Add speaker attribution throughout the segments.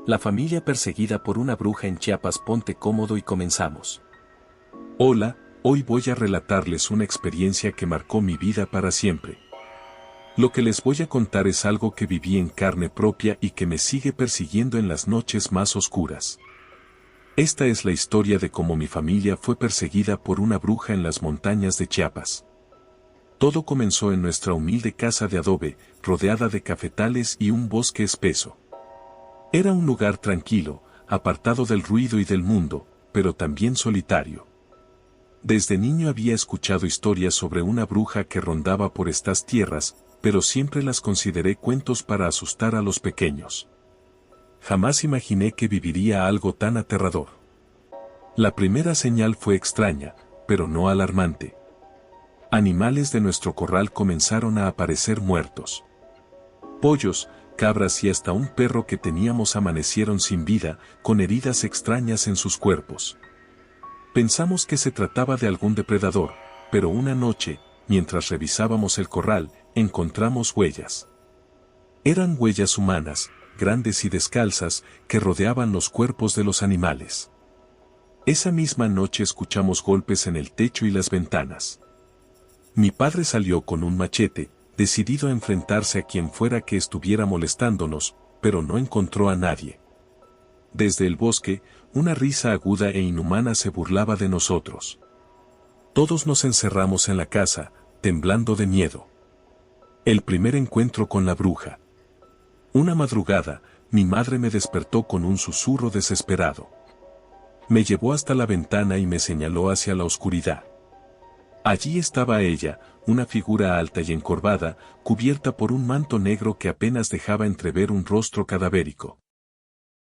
Speaker 1: La familia perseguida por una bruja en Chiapas. Ponte cómodo y comenzamos. Hola, hoy voy a relatarles una experiencia que marcó mi vida para siempre. Lo que les voy a contar es algo que viví en carne propia y que me sigue persiguiendo en las noches más oscuras. Esta es la historia de cómo mi familia fue perseguida por una bruja en las montañas de Chiapas. Todo comenzó en nuestra humilde casa de adobe, rodeada de cafetales y un bosque espeso. Era un lugar tranquilo, apartado del ruido y del mundo, pero también solitario. Desde niño había escuchado historias sobre una bruja que rondaba por estas tierras, pero siempre las consideré cuentos para asustar a los pequeños. Jamás imaginé que viviría algo tan aterrador. La primera señal fue extraña, pero no alarmante. Animales de nuestro corral comenzaron a aparecer muertos. Pollos, cabras y hasta un perro que teníamos amanecieron sin vida, con heridas extrañas en sus cuerpos. Pensamos que se trataba de algún depredador, pero una noche, mientras revisábamos el corral, encontramos huellas. Eran huellas humanas, grandes y descalzas, que rodeaban los cuerpos de los animales. Esa misma noche escuchamos golpes en el techo y las ventanas. Mi padre salió con un machete, decidido a enfrentarse a quien fuera que estuviera molestándonos, pero no encontró a nadie. Desde el bosque, una risa aguda e inhumana se burlaba de nosotros. Todos nos encerramos en la casa, temblando de miedo. El primer encuentro con la bruja. Una madrugada, mi madre me despertó con un susurro desesperado. Me llevó hasta la ventana y me señaló hacia la oscuridad. Allí estaba ella, una figura alta y encorvada, cubierta por un manto negro que apenas dejaba entrever un rostro cadavérico.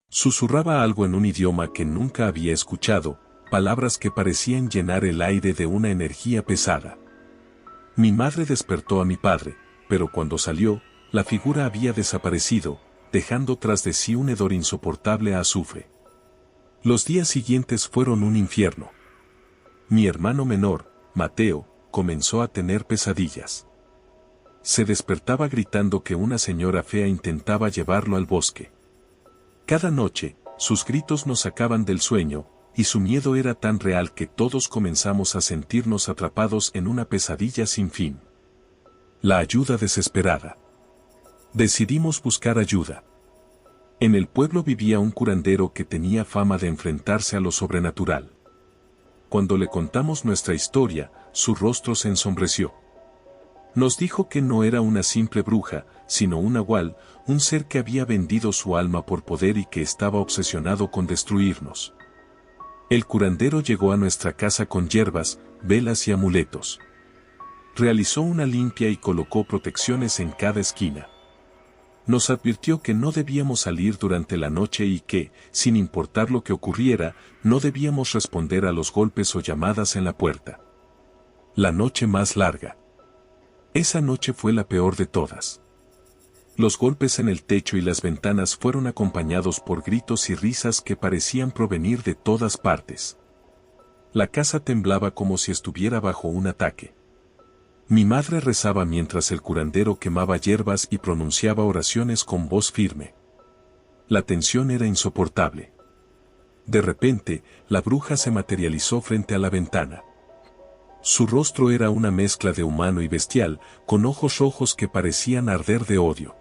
Speaker 1: Susurraba algo en un idioma que nunca había escuchado, palabras que parecían llenar el aire de una energía pesada. Mi madre despertó a mi padre, pero cuando salió, la figura había desaparecido, dejando tras de sí un hedor insoportable a azufre. Los días siguientes fueron un infierno. Mi hermano menor, Mateo, comenzó a tener pesadillas. Se despertaba gritando que una señora fea intentaba llevarlo al bosque. Cada noche, sus gritos nos sacaban del sueño, y su miedo era tan real que todos comenzamos a sentirnos atrapados en una pesadilla sin fin. La ayuda desesperada. Decidimos buscar ayuda. En el pueblo vivía un curandero que tenía fama de enfrentarse a lo sobrenatural. Cuando le contamos nuestra historia, su rostro se ensombreció. Nos dijo que no era una simple bruja, sino un nahual, un ser que había vendido su alma por poder y que estaba obsesionado con destruirnos. El curandero llegó a nuestra casa con hierbas, velas y amuletos. Realizó una limpia y colocó protecciones en cada esquina. Nos advirtió que no debíamos salir durante la noche y que, sin importar lo que ocurriera, no debíamos responder a los golpes o llamadas en la puerta. La noche más larga. Esa noche fue la peor de todas. Los golpes en el techo y las ventanas fueron acompañados por gritos y risas que parecían provenir de todas partes. La casa temblaba como si estuviera bajo un ataque. Mi madre rezaba mientras el curandero quemaba hierbas y pronunciaba oraciones con voz firme. La tensión era insoportable. De repente, la bruja se materializó frente a la ventana. Su rostro era una mezcla de humano y bestial, con ojos rojos que parecían arder de odio.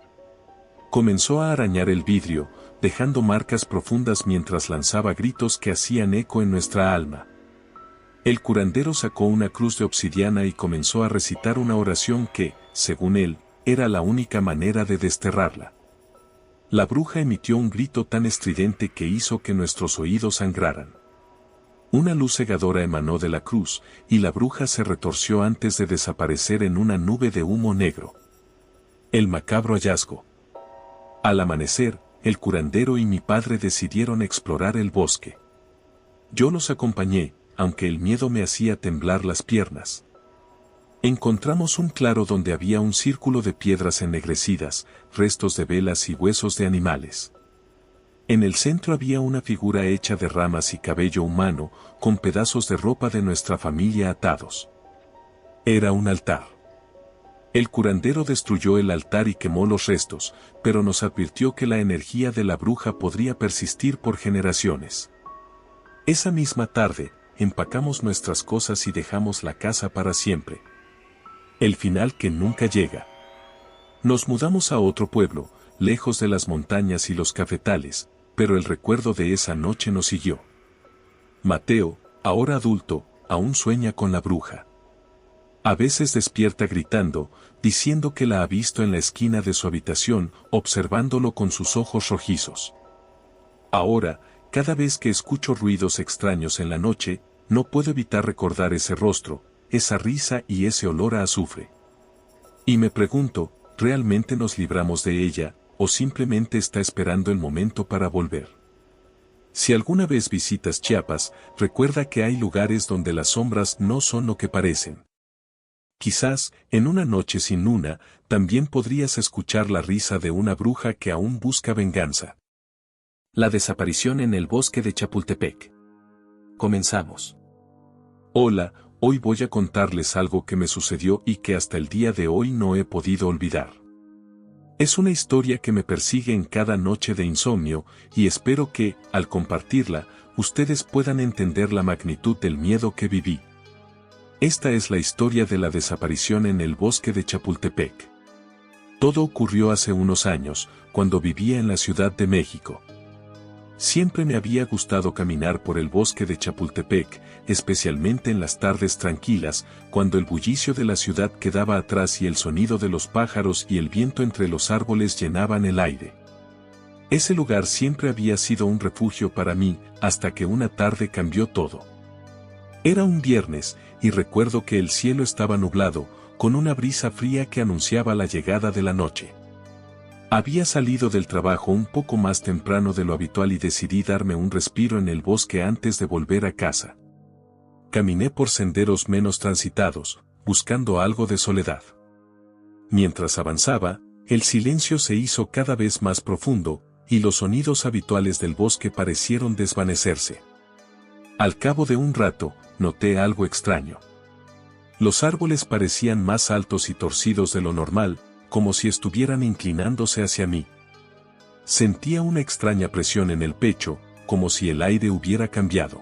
Speaker 1: Comenzó a arañar el vidrio, dejando marcas profundas mientras lanzaba gritos que hacían eco en nuestra alma. El curandero sacó una cruz de obsidiana y comenzó a recitar una oración que, según él, era la única manera de desterrarla. La bruja emitió un grito tan estridente que hizo que nuestros oídos sangraran. Una luz cegadora emanó de la cruz, y la bruja se retorció antes de desaparecer en una nube de humo negro. El macabro hallazgo. Al amanecer, el curandero y mi padre decidieron explorar el bosque. Yo los acompañé, aunque el miedo me hacía temblar las piernas. Encontramos un claro donde había un círculo de piedras ennegrecidas, restos de velas y huesos de animales. En el centro había una figura hecha de ramas y cabello humano, con pedazos de ropa de nuestra familia atados. Era un altar. El curandero destruyó el altar y quemó los restos, pero nos advirtió que la energía de la bruja podría persistir por generaciones. Esa misma tarde, empacamos nuestras cosas y dejamos la casa para siempre. El final que nunca llega. Nos mudamos a otro pueblo, lejos de las montañas y los cafetales, pero el recuerdo de esa noche nos siguió. Mateo, ahora adulto, aún sueña con la bruja. A veces despierta gritando, diciendo que la ha visto en la esquina de su habitación, observándolo con sus ojos rojizos. Ahora, cada vez que escucho ruidos extraños en la noche, no puedo evitar recordar ese rostro, esa risa y ese olor a azufre. Y me pregunto, ¿realmente nos libramos de ella, o simplemente está esperando el momento para volver? Si alguna vez visitas Chiapas, recuerda que hay lugares donde las sombras no son lo que parecen. Quizás, en una noche sin luna, también podrías escuchar la risa de una bruja que aún busca venganza. La desaparición en el bosque de Chapultepec. Comenzamos. Hola, hoy voy a contarles algo que me sucedió y que hasta el día de hoy no he podido olvidar. Es una historia que me persigue en cada noche de insomnio, y espero que, al compartirla, ustedes puedan entender la magnitud del miedo que viví. Esta es la historia de la desaparición en el bosque de Chapultepec. Todo ocurrió hace unos años, cuando vivía en la Ciudad de México. Siempre me había gustado caminar por el bosque de Chapultepec, especialmente en las tardes tranquilas, cuando el bullicio de la ciudad quedaba atrás y el sonido de los pájaros y el viento entre los árboles llenaban el aire. Ese lugar siempre había sido un refugio para mí, hasta que una tarde cambió todo. Era un viernes, y recuerdo que el cielo estaba nublado, con una brisa fría que anunciaba la llegada de la noche. Había salido del trabajo un poco más temprano de lo habitual y decidí darme un respiro en el bosque antes de volver a casa. Caminé por senderos menos transitados, buscando algo de soledad. Mientras avanzaba, el silencio se hizo cada vez más profundo, y los sonidos habituales del bosque parecieron desvanecerse. Al cabo de un rato, noté algo extraño. Los árboles parecían más altos y torcidos de lo normal, como si estuvieran inclinándose hacia mí. Sentía una extraña presión en el pecho, como si el aire hubiera cambiado.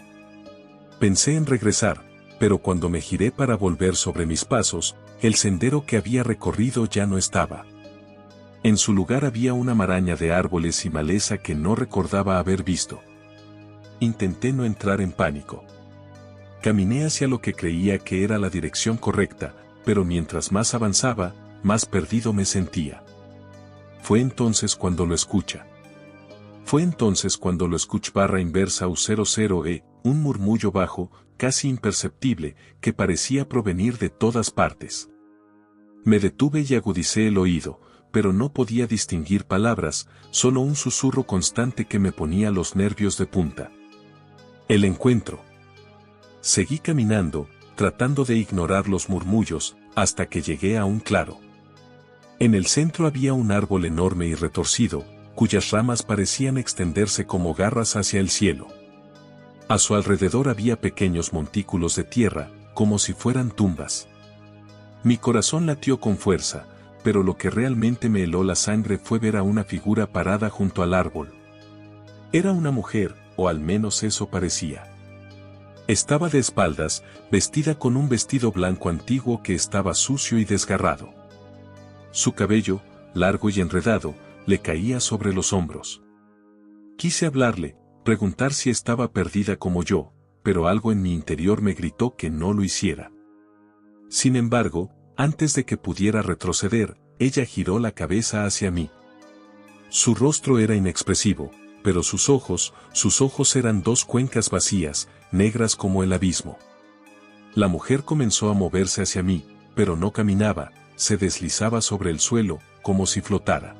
Speaker 1: Pensé en regresar, pero cuando me giré para volver sobre mis pasos, el sendero que había recorrido ya no estaba. En su lugar había una maraña de árboles y maleza que no recordaba haber visto. Intenté no entrar en pánico. Caminé hacia lo que creía que era la dirección correcta, pero mientras más avanzaba, más perdido me sentía. Fue entonces cuando lo escuché barra inversa U00E, un murmullo bajo, casi imperceptible, que parecía provenir de todas partes. Me detuve y agudicé el oído, pero no podía distinguir palabras, solo un susurro constante que me ponía los nervios de punta. El encuentro. Seguí caminando, tratando de ignorar los murmullos, hasta que llegué a un claro. En el centro había un árbol enorme y retorcido, cuyas ramas parecían extenderse como garras hacia el cielo. A su alrededor había pequeños montículos de tierra, como si fueran tumbas. Mi corazón latió con fuerza, pero lo que realmente me heló la sangre fue ver a una figura parada junto al árbol. Era una mujer, o al menos eso parecía. Estaba de espaldas, vestida con un vestido blanco antiguo que estaba sucio y desgarrado. Su cabello, largo y enredado, le caía sobre los hombros. Quise hablarle, preguntar si estaba perdida como yo, pero algo en mi interior me gritó que no lo hiciera. Sin embargo, antes de que pudiera retroceder, ella giró la cabeza hacia mí. Su rostro era inexpresivo, pero sus ojos eran dos cuencas vacías, negras como el abismo. La mujer comenzó a moverse hacia mí, pero no caminaba, se deslizaba sobre el suelo, como si flotara.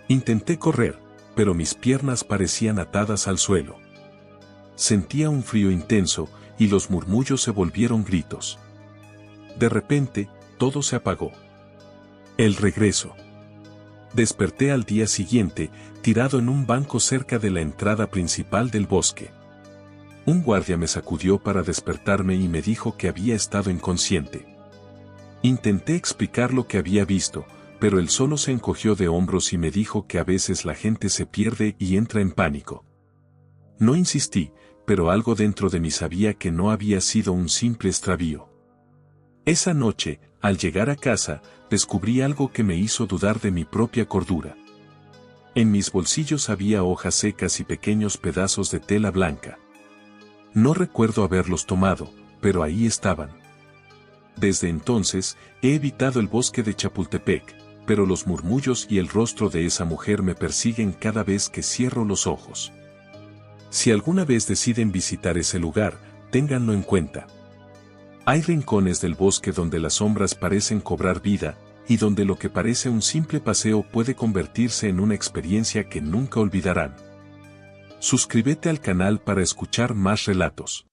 Speaker 1: Intenté correr, pero mis piernas parecían atadas al suelo. Sentía un frío intenso, y los murmullos se volvieron gritos. De repente, todo se apagó. El regreso. Desperté al día siguiente, tirado en un banco cerca de la entrada principal del bosque. Un guardia me sacudió para despertarme y me dijo que había estado inconsciente. Intenté explicar lo que había visto, pero él solo se encogió de hombros y me dijo que a veces la gente se pierde y entra en pánico. No insistí, pero algo dentro de mí sabía que no había sido un simple extravío. Esa noche, al llegar a casa, descubrí algo que me hizo dudar de mi propia cordura. En mis bolsillos había hojas secas y pequeños pedazos de tela blanca. No recuerdo haberlos tomado, pero ahí estaban. Desde entonces, he evitado el bosque de Chapultepec, pero los murmullos y el rostro de esa mujer me persiguen cada vez que cierro los ojos. Si alguna vez deciden visitar ese lugar, ténganlo en cuenta. Hay rincones del bosque donde las sombras parecen cobrar vida, y donde lo que parece un simple paseo puede convertirse en una experiencia que nunca olvidarán. Suscríbete al canal para escuchar más relatos.